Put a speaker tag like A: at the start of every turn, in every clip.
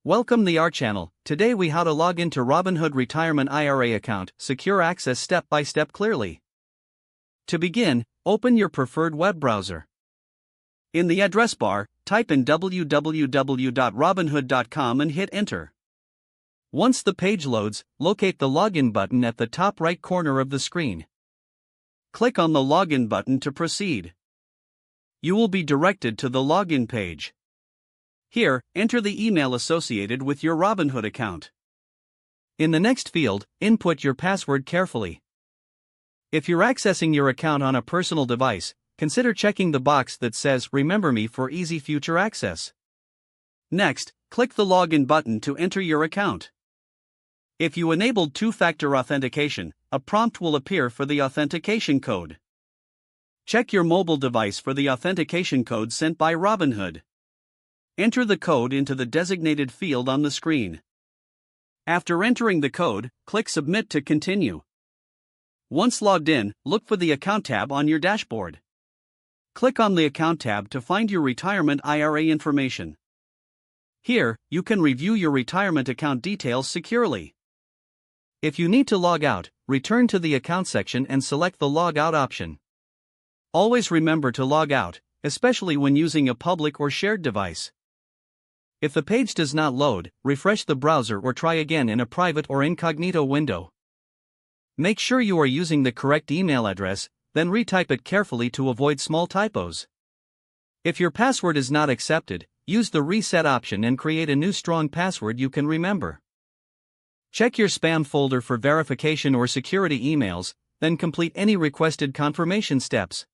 A: Welcome to our channel. Today we how to log into Robinhood Retirement IRA account, secure access step by step clearly. To begin, open your preferred web browser. In the address bar, type in www.robinhood.com and hit enter. Once the page loads, locate the login button at the top right corner of the screen. Click on the login button to proceed. You will be directed to the login page. Here, enter the email associated with your Robinhood account. In the next field, input your password carefully. If you're accessing your account on a personal device, consider checking the box that says "Remember me" for easy future access. Next, click the login button to enter your account. If you enabled two-factor authentication, a prompt will appear for the authentication code. Check your mobile device for the authentication code sent by Robinhood. Enter the code into the designated field on the screen. After entering the code, click Submit to continue. Once logged in, look for the Account tab on your dashboard. Click on the Account tab to find your retirement IRA information. Here, you can review your retirement account details securely. If you need to log out, return to the Account section and select the Log Out option. Always remember to log out, especially when using a public or shared device. If the page does not load, refresh the browser or try again in a private or incognito window. Make sure you are using the correct email address, then retype it carefully to avoid small typos. If your password is not accepted, use the reset option and create a new strong password you can remember. Check your spam folder for verification or security emails, then complete any requested confirmation steps.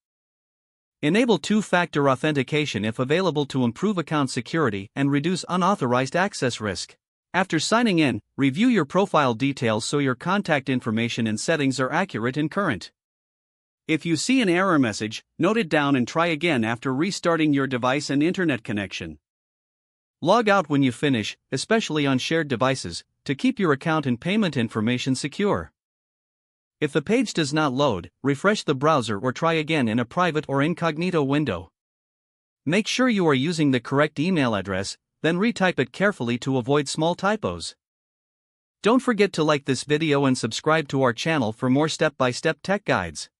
A: Enable two-factor authentication if available to improve account security and reduce unauthorized access risk. After signing in, review your profile details so your contact information and settings are accurate and current. If you see an error message, note it down and try again after restarting your device and internet connection. Log out when you finish, especially on shared devices, to keep your account and payment information secure. If the page does not load, refresh the browser or try again in a private or incognito window. Make sure you are using the correct email address, then retype it carefully to avoid small typos. Don't forget to like this video and subscribe to our channel for more step-by-step tech guides.